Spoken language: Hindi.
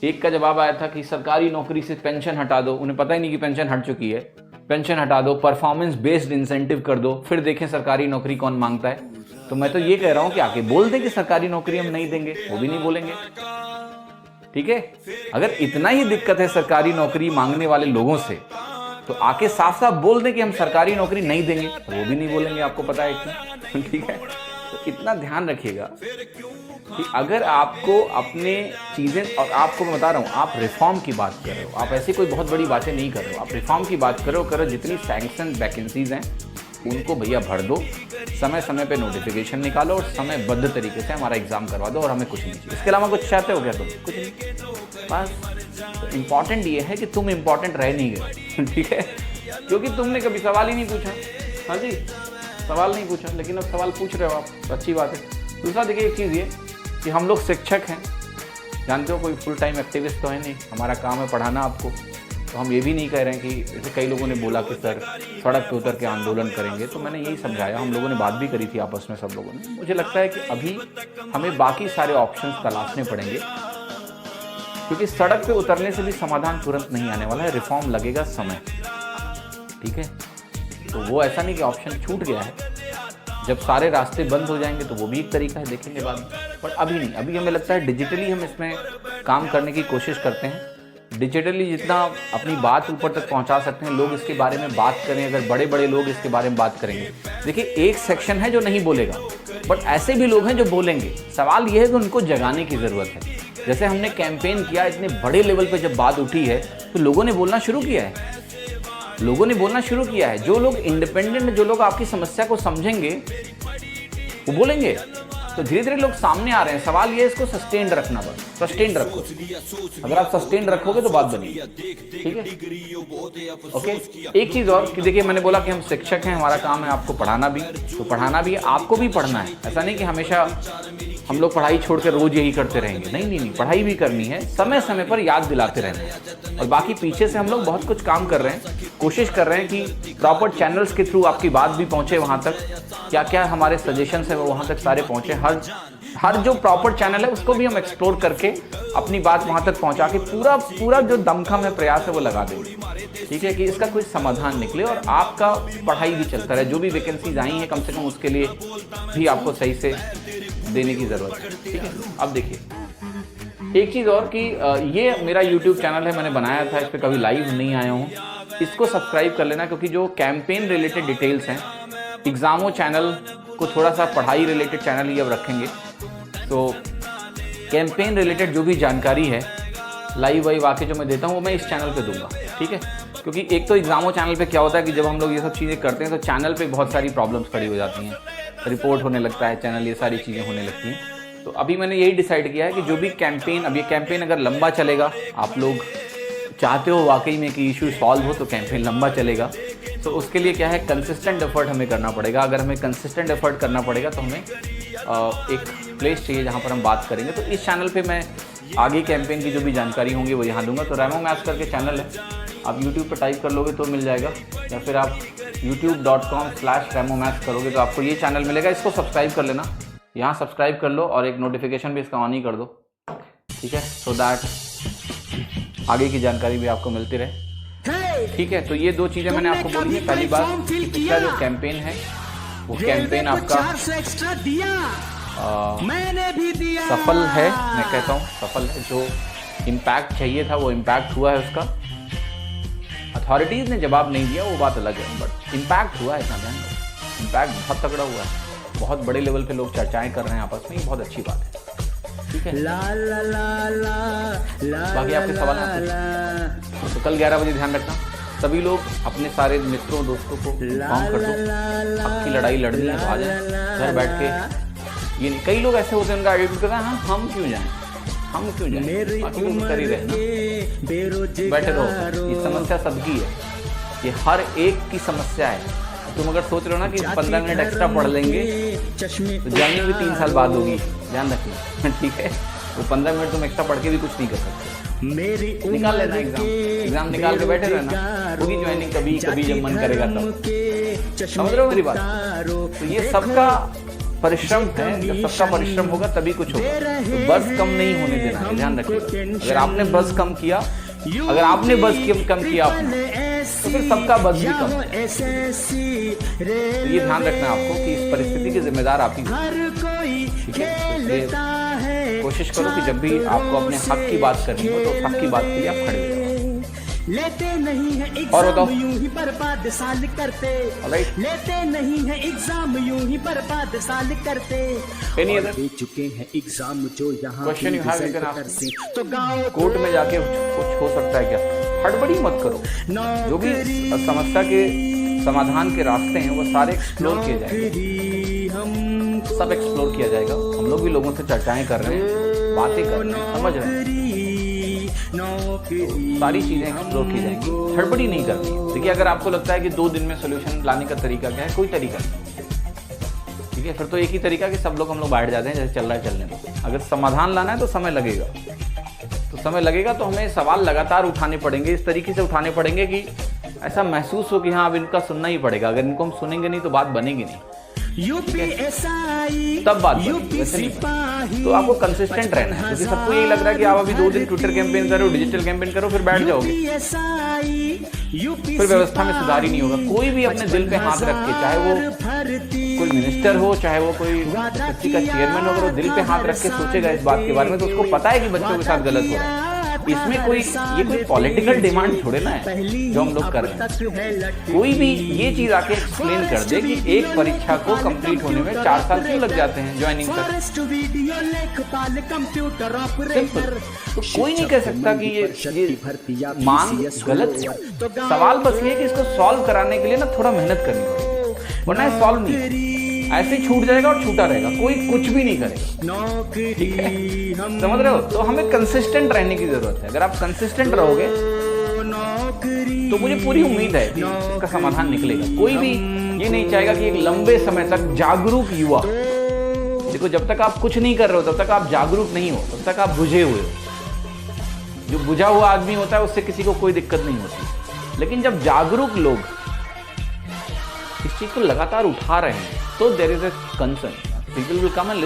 एक का जवाब आया था कि सरकारी नौकरी से पेंशन हटा दो, उन्हें पता ही नहीं कि पेंशन हट चुकी है, पेंशन हटा दो, परफॉर्मेंस बेस्ड इंसेंटिव कर दो, फिर देखें सरकारी नौकरी कौन मांगता है। तो मैं तो ये कह रहा हूं कि आके बोल दें कि सरकारी नौकरी हम नहीं देंगे, वो भी नहीं बोलेंगे। ठीक है, अगर इतना ही दिक्कत है सरकारी नौकरी मांगने वाले लोगों से, तो आके साफ साफ बोल दें कि हम सरकारी नौकरी नहीं देंगे, वो भी नहीं बोलेंगे, आपको पता है क्यों। ठीक है, तो इतना ध्यान रखिएगा कि अगर आपको अपने चीजें, और आपको मैं बता रहा हूँ, आप रिफॉर्म की बात कर रहे हो, आप ऐसी कोई बहुत बड़ी बातें नहीं कर रहे हो, आप रिफॉर्म की बात करो, जितनी सैंक्शन वैकेंसीज हैं उनको भैया भर दो, समय समय पे नोटिफिकेशन निकालो और समयबद्ध तरीके से हमारा एग्जाम करवा दो, और हमें कुछ नहीं चाहिए। इसके अलावा कुछ चाहते हो क्या तुम? कुछ नहीं, बस। तो इम्पॉर्टेंट ये है कि तुम इम्पॉर्टेंट रह नहीं गए। ठीक है, क्योंकि तुमने कभी सवाल ही नहीं पूछा। हाँ जी, सवाल नहीं पूछा, लेकिन अब सवाल पूछ रहे हो आप, तो अच्छी बात है। दूसरा देखिए, एक चीज़ ये कि हम लोग शिक्षक हैं, जानते हो, कोई फुल टाइम एक्टिविस्ट तो है नहीं, हमारा काम है पढ़ाना आपको। तो हम ये भी नहीं कह रहे हैं कि जैसे कई लोगों ने बोला कि सर सड़क पे उतर के आंदोलन करेंगे, तो मैंने यही समझाया, हम लोगों ने बात भी करी थी आपस में सब लोगों ने। मुझे लगता है कि अभी हमें बाकी सारे ऑप्शंस तलाशने पड़ेंगे, क्योंकि सड़क पे उतरने से भी समाधान तुरंत नहीं आने वाला है, रिफॉर्म लगेगा समय। ठीक है, तो वो ऐसा नहीं कि ऑप्शन छूट गया है, जब सारे रास्ते बंद हो जाएंगे तो वो भी एक तरीका है, देखेंगे बाद में, पर अभी नहीं। अभी हमें लगता है डिजिटली हम इसमें काम करने की कोशिश करते हैं, डिजिटली जितना अपनी बात ऊपर तक पहुंचा सकते हैं, लोग इसके बारे में बात करें, अगर बड़े बड़े लोग इसके बारे में बात करेंगे। देखिए, एक सेक्शन है जो नहीं बोलेगा, बट ऐसे भी लोग हैं जो बोलेंगे। सवाल यह है कि उनको जगाने की ज़रूरत है। जैसे हमने कैंपेन किया, इतने बड़े लेवल पे जब बात उठी है तो लोगों ने बोलना शुरू किया है, लोगों ने बोलना शुरू किया है। जो लोग इंडिपेंडेंट, जो लोग आपकी समस्या को समझेंगे, वो बोलेंगे। तो धीरे धीरे लोग सामने आ रहे हैं। सवाल ये है इसको सस्टेन रखना, बस सस्टेन रखो। अगर आप सस्टेन रखोगे तो बात बनेगी। ठीक है, ओके। एक चीज और कि देखिए, मैंने बोला कि हम शिक्षक हैं, हमारा काम है आपको पढ़ाना भी, तो पढ़ाना भी आपको भी पढ़ना है। ऐसा नहीं कि हमेशा हम लोग पढ़ाई छोड़ के रोज यही करते रहेंगे, नहीं नहीं नहीं, पढ़ाई भी करनी है, समय समय पर याद दिलाते रहना है। और बाकी पीछे से हम लोग बहुत कुछ काम कर रहे हैं, कोशिश कर रहे हैं कि प्रॉपर चैनल्स के थ्रू आपकी बात भी पहुंचे वहां तक, क्या क्या हमारे सजेशंस है वो वहां तक सारे पहुंचे। हर जो प्रॉपर चैनल है उसको भी हम एक्सप्लोर करके अपनी बात वहां तक पहुंचा के पूरा जो दमखम है, प्रयास है, वो लगा देंगे। ठीक है, कि इसका कोई समाधान निकले और आपका पढ़ाई भी चलता रहे। जो भी वैकेंसीज आई हैं, कम से कम उसके लिए भी आपको सही से देने की ज़रूरत है। ठीक है, अब देखिए एक चीज़ और कि ये मेरा YouTube चैनल है, मैंने बनाया था, इस पर कभी लाइव नहीं आया हूँ, इसको सब्सक्राइब कर लेना, क्योंकि जो कैंपेन रिलेटेड डिटेल्स हैं, एग्ज़ामों चैनल को थोड़ा सा पढ़ाई रिलेटेड चैनल ही अब रखेंगे। तो कैंपेन रिलेटेड जो भी जानकारी है, लाइव वाइव आके जो मैं देता हूँ, वो मैं इस चैनल पे दूंगा। ठीक है, क्योंकि एक तो एग्ज़ामों चैनल पे क्या होता है कि जब हम लोग ये सब चीज़ें करते हैं तो चैनल पे बहुत सारी प्रॉब्लम्स खड़ी हो जाती हैं, रिपोर्ट होने लगता है चैनल, ये सारी चीज़ें होने लगती हैं। तो अभी मैंने यही डिसाइड किया है कि जो भी कैंपेन, अब ये कैंपेन अगर लंबा चलेगा, आप लोग चाहते हो वाकई में कि इशू सॉल्व हो, तो कैंपेन लंबा चलेगा। तो उसके लिए क्या है, कंसिस्टेंट एफर्ट हमें करना पड़ेगा। अगर हमें कंसिस्टेंट एफर्ट करना पड़ेगा तो हमें एक प्लेस चाहिए जहाँ पर हम बात करेंगे। तो इस चैनल पे मैं आगे कैंपेन की जो भी जानकारी होंगी वो यहाँ दूंगा। तो रेमो मैथ्स करके चैनल है, आप YouTube पर टाइप कर लोगे तो मिल जाएगा, या फिर आप youtube.com/remomaths करोगे तो आपको ये चैनल मिलेगा। इसको सब्सक्राइब कर लेना, यहाँ सब्सक्राइब कर लो और एक नोटिफिकेशन भी इसका ऑन ही कर दो। ठीक है, सो दैट आगे की जानकारी भी आपको मिलती रहे। ठीक है, तो ये दो चीज़ें मैंने आपको बोली है। पहली बात, पिछला जो कैंपेन है वो कैंपेन आपका सफल है, मैं कहता हूँ सफल है। जो इम्पैक्ट चाहिए था वो इम्पैक्ट हुआ है उसका। अथॉरिटीज़ ने जवाब नहीं दिया, वो बात अलग है, बट इम्पैक्ट हुआ है, इतना ध्यान दो। इम्पैक्ट बहुत तगड़ा हुआ है, बहुत बड़े लेवल पे लोग चर्चाएं कर रहे हैं आपस में, ये बहुत अच्छी बात है। ठीक है, बाकी आपके सवाल हैं तो कल 11 बजे ध्यान रखना। सभी लोग अपने सारे मित्रों दोस्तों को इन्फॉर्म कर दो, आपकी लड़ाई लड़नी है, आ जाए घर बैठ के। ये नहीं, कई लोग ऐसे होते हैं, उनका एटीट्यूड कहता है हम क्यों जाएं, हम क्यों जाएं, बाकी तुम कर ही रहे ना, बैठे रहो। ये समस्या सबकी है, ये हर एक की समस्या है। तुम अगर सोच रहे हो ना कि 15 मिनट एक्स्ट्रा पढ़ लेंगे तो ज्वाइनिंग भी 3 साल बाद होगी, ध्यान रखिए। ठीक है, तो 15 मिनट तुम एक्स्ट्रा पढ़ के भी कुछ नहीं कर सकते। निकाल लेना एग्जाम निकाल के बैठे रहना, होगी ज्वाइनिंग कभी कभी जब मन करेगा तब। समझ रहे हो मेरी बात? तो ये सबका परिश्रम है, जब सबका परिश्रम होगा तभी कुछ होगा। तो बस कम नहीं होने देना है, ध्यान रखिएगा। अगर आपने बस कम किया, अगर आपने बस कम किया अपना, तो फिर सबका बस भी कम है। तो ये ध्यान रखना है आपको कि इस परिस्थिति के जिम्मेदार आप ही हो, ठीक है। तो कोशिश करो कि जब भी आपको अपने हक की बात करनी हो तो हक की बात के लिए आप खड़े हो। लेते नहीं है और बताओ, एग्जाम यूं ही बर्बाद साल करते, लेते नहीं है एग्जाम यूं ही बर्बाद साल करते। एनी अदर दे चुके हैं एग्जाम जो यहाँ question you have, you can ask. तो गाँव कोर्ट में जाके कुछ हो सकता है क्या? हड़बड़ी मत करो। जो भी समस्या के समाधान के रास्ते हैं वो सारे एक्सप्लोर किए जाएंगे, सब एक्सप्लोर किया जाएगा। हम लोग भी लोगों से चर्चाएं कर रहे हैं, बातें कर रहे हैं, समझ रहे हैं, सारी चीजें एक्सप्लोर की जाएंगी। हड़बड़ी नहीं करनी। देखिए, अगर आपको लगता है कि 2 दिन में सोल्यूशन लाने का तरीका क्या है, कोई तरीका नहीं, ठीक है। फिर तो एक ही तरीका कि सब लोग हम लोग बैठ जाते हैं, जैसे चल रहा है चलने दो। अगर समाधान लाना है तो समय लगेगा, तो हमें सवाल लगातार उठाने पड़ेंगे, इस तरीके से उठाने पड़ेंगे कि ऐसा महसूस हो कि हाँ अब इनका सुनना ही पड़ेगा। अगर इनको हम सुनेंगे नहीं तो बात बनेगी नहीं, तब बात बनेगी, वैसे नहीं बनेगी। तो आपको कंसिस्टेंट रहना है, क्योंकि सबको यही लग रहा है कि आप अभी 2 दिन ट्विटर कैंपेन करो, डिजिटल कैंपेन करो, फिर बैठ जाओगे, फिर व्यवस्था में सुधार ही नहीं होगा। कोई भी अपने दिल पे हाथ रख के, चाहे वो कोई मिनिस्टर हो, चाहे वो कोई किसी का चेयरमैन हो, अगर वो दिल पे हाथ रख के सोचेगा इस बात के बारे में, तो उसको पता है कि बच्चों के साथ गलत हो रहा है। इसमें ये कोई पॉलिटिकल डिमांड थोड़े ना है जो हम लोग कर रहे हैं। कोई भी ये चीज आके एक्सप्लेन कर दे कि एक परीक्षा को कंप्लीट होने में 4 साल क्यों लग जाते हैं ज्वाइनिंग तक। तो कोई नहीं कह सकता कि ये मांग गलत है। सवाल बस ये कि इसको सॉल्व कराने के लिए ना थोड़ा मेहनत करनी पड़ेगी, वरना सॉल्व नहीं, ऐसे छूट जाएगा और छूटा रहेगा, कोई कुछ भी नहीं करेगा, ठीक है। समझ रहे हो? तो हमें कंसिस्टेंट रहने की जरूरत है। अगर आप कंसिस्टेंट रहोगे तो मुझे पूरी उम्मीद है कि इसका समाधान निकलेगा। कोई भी ये नहीं चाहेगा कि एक लंबे समय तक जागरूक युवा, देखो जब तक आप कुछ नहीं कर रहे हो तब तक आप जागरूक नहीं हो, तब तक आप बुझे हुए हो। जो बुझा हुआ आदमी होता है उससे किसी को कोई दिक्कत नहीं होती, लेकिन जब जागरूक लोग इस चीज को लगातार उठा रहे हैं तो there is a concern, people will come and